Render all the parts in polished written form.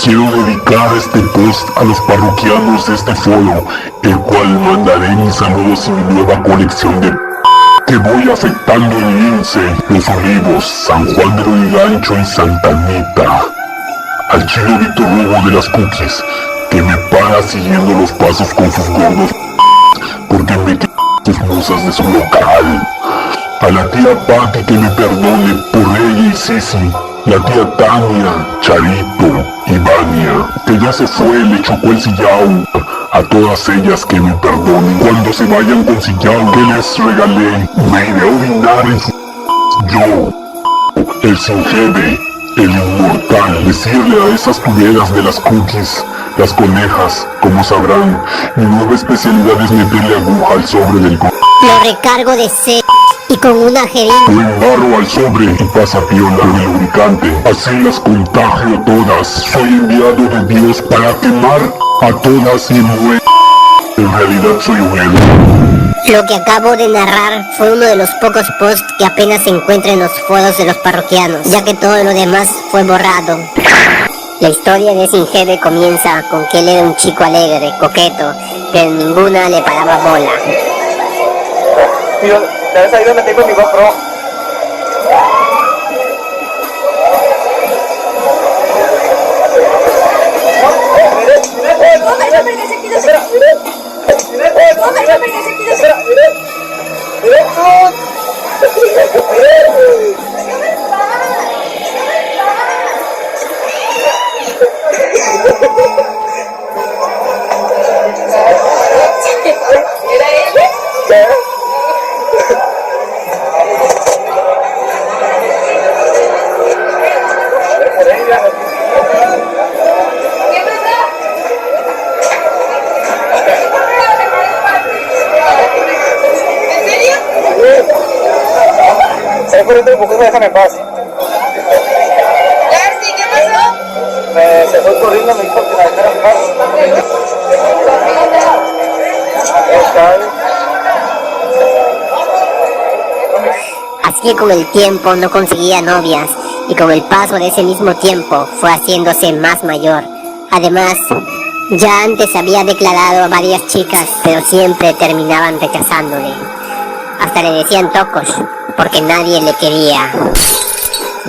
Quiero dedicar este post a los parroquianos de este foro, el cual mandaré mis saludos y mi nueva colección de que voy afectando en Lince, Los Olivos, San Juan de Lurigancho y Santa Anita. Al chino Víctor Hugo de las Cookies, que me para siguiendo los pasos con sus gordos porque me sus musas de su local. A la tía Patti que me perdone por ella y Sisi. La tía Tania, Charito y Vania, que ya se fue, le chocó el sillao. A todas ellas que me perdonen cuando se vayan con sillao que les regalé. Me iré a orinar en su yo, el Singebe, el inmortal. Decirle a esas tuberas de las cookies, las conejas, como sabrán, mi nueva especialidad es meterle aguja al sobre del Lo recargo de sed y con una jeringa lo embarro al sobre y pasa piola con el lubricante. Así las contagio todas. Soy enviado de Dios para quemar a todas y muero. En realidad soy un héroe. Lo que acabo de narrar fue uno de los pocos posts que apenas se encuentra en los foros de los parroquianos, ya que todo lo demás fue borrado. La historia de Singebe comienza con que él era un chico alegre, coqueto, pero ninguna le paraba bola. Tío, ¿sabes ahí donde tengo mi GoPro? Por otro poco déjame en paz. Darcy, ¿qué pasó? Se fue corriendo, me dijo que la dejara en paz. Así que con el tiempo no conseguía novias y con el paso de ese mismo tiempo fue haciéndose más mayor. Además, ya antes había declarado a varias chicas, pero siempre terminaban rechazándole. Hasta le decían tocos, porque nadie le quería.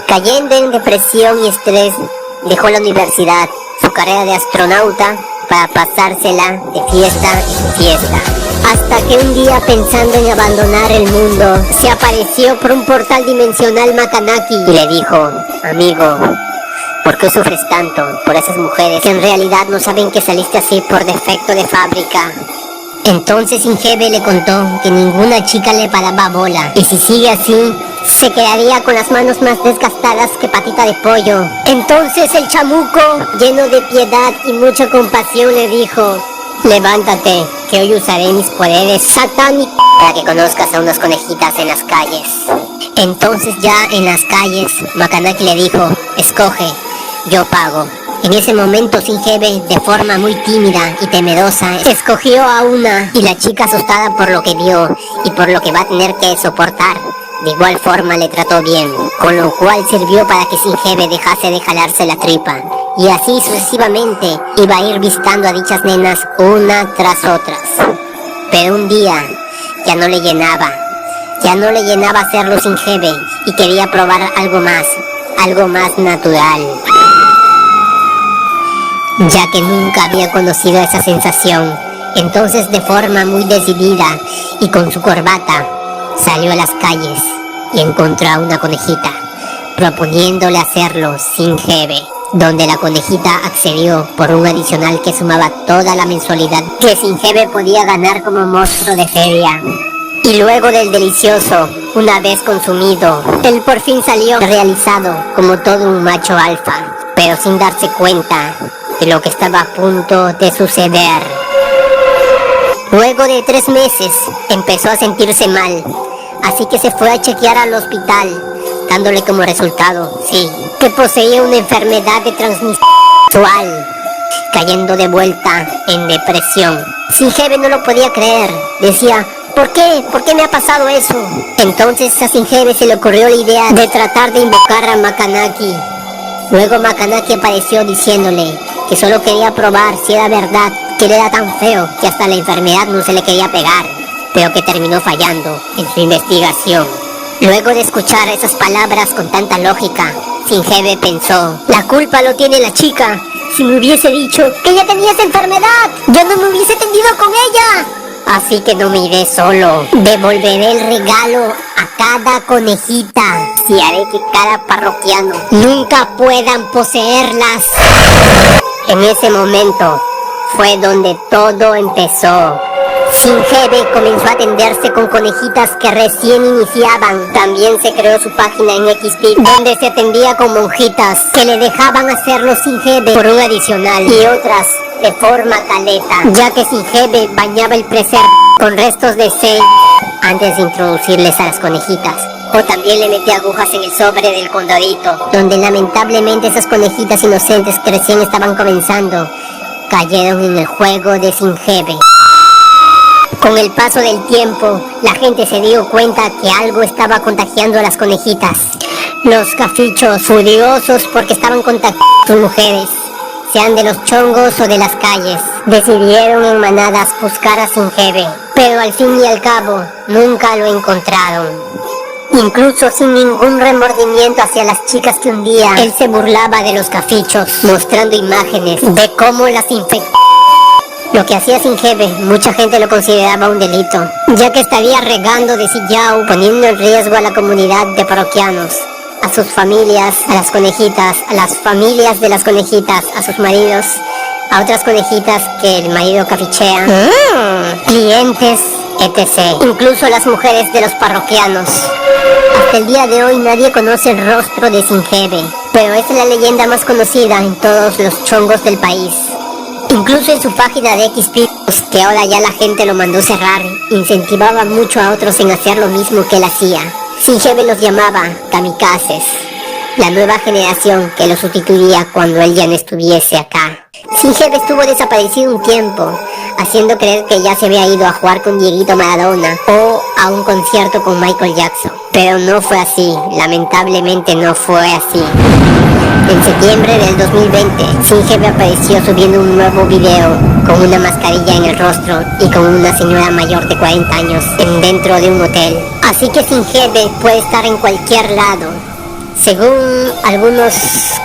Cayendo en depresión y estrés, dejó la universidad, su carrera de astronauta, para pasársela de fiesta en fiesta. Hasta que un día, pensando en abandonar el mundo, se apareció por un portal dimensional Makanaki y le dijo: amigo, ¿por qué sufres tanto por esas mujeres que en realidad no saben que saliste así por defecto de fábrica? Entonces Singebe le contó que ninguna chica le paraba bola, y si sigue así, se quedaría con las manos más desgastadas que patita de pollo. Entonces el chamuco, lleno de piedad y mucha compasión, le dijo: levántate, que hoy usaré mis poderes satánicos para que conozcas a unas conejitas en las calles. Entonces ya en las calles, Makanaki le dijo: escoge, yo pago. En ese momento Singebe, de forma muy tímida y temerosa, escogió a una, y la chica, asustada por lo que vio y por lo que va a tener que soportar, de igual forma le trató bien, con lo cual sirvió para que Singebe dejase de jalarse la tripa, y así sucesivamente iba a ir visitando a dichas nenas una tras otras. Pero un día ya no le llenaba hacerlo Singebe, y quería probar algo más natural, ya que nunca había conocido esa sensación. Entonces, de forma muy decidida y con su corbata, salió a las calles y encontró a una conejita, proponiéndole hacerlo Singebe, donde la conejita accedió por un adicional que sumaba toda la mensualidad que Singebe podía ganar como monstruo de feria. Y luego del delicioso, una vez consumido, él por fin salió realizado como todo un macho alfa, pero sin darse cuenta de lo que estaba a punto de suceder. Luego de 3 meses, empezó a sentirse mal, así que se fue a chequear al hospital, dándole como resultado, sí, que poseía una enfermedad de transmisión sexual, cayendo de vuelta en depresión. Singebe no lo podía creer, decía: ¿por qué? ¿Por qué me ha pasado eso? Entonces a Singebe se le ocurrió la idea de tratar de invocar a Makanaki. Luego Makanaki apareció diciéndole que solo quería probar si era verdad que él era tan feo que hasta la enfermedad no se le quería pegar, pero que terminó fallando en su investigación. Luego de escuchar esas palabras con tanta lógica, Singebe pensó, la culpa lo tiene la chica. Si me hubiese dicho que ella tenía esa enfermedad, yo no me hubiese tendido con ella. Así que no me iré solo. Devolveré el regalo a cada conejita y haré que cada parroquiano nunca puedan poseerlas. En ese momento fue donde todo empezó. Singebe comenzó a atenderse con conejitas que recién iniciaban. También se creó su página en XP, donde se atendía con monjitas que le dejaban hacerlo Singebe por un adicional y otras de forma caleta, ya que Singebe bañaba el preser con restos de sal antes de introducirles a las conejitas. O también le metía agujas en el sobre del condorito, donde lamentablemente esas conejitas inocentes que recién estaban comenzando cayeron en el juego de Singebe. Con el paso del tiempo, la gente se dio cuenta que algo estaba contagiando a las conejitas. Los cafichos, furiosos porque estaban contagiando a sus mujeres, sean de los chongos o de las calles, decidieron en manadas buscar a Singebe, pero al fin y al cabo nunca lo encontraron. Incluso sin ningún remordimiento hacia las chicas que un día él se burlaba de los cafichos, mostrando imágenes de cómo las infectó. Lo que hacía Singebe, mucha gente lo consideraba un delito, ya que estaría regando de sillao, poniendo en riesgo a la comunidad de parroquianos, a sus familias, a las conejitas, a las familias de las conejitas, a sus maridos, a otras conejitas que el marido cafichea, clientes, etc. Incluso las mujeres de los parroquianos. Hasta el día de hoy nadie conoce el rostro de Singebe, pero es la leyenda más conocida en todos los chongos del país. Incluso en su página de XP, que ahora ya la gente lo mandó cerrar, incentivaba mucho a otros en hacer lo mismo que él hacía. Singebe los llamaba kamikazes, la nueva generación que lo sustituiría cuando él ya no estuviese acá. Singebe estuvo desaparecido un tiempo, haciendo creer que ya se había ido a jugar con Dieguito Maradona o a un concierto con Michael Jackson. Pero no fue así, lamentablemente no fue así. En septiembre del 2020, Singebe apareció subiendo un nuevo video con una mascarilla en el rostro y con una señora mayor de 40 años dentro de un hotel. Así que Singebe puede estar en cualquier lado. Según algunos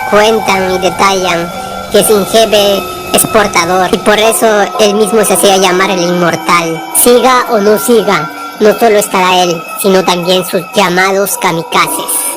cuentan y detallan que Singebe es portador y por eso él mismo se hacía llamar el inmortal. Siga o no siga, no solo estará él, sino también sus llamados kamikazes.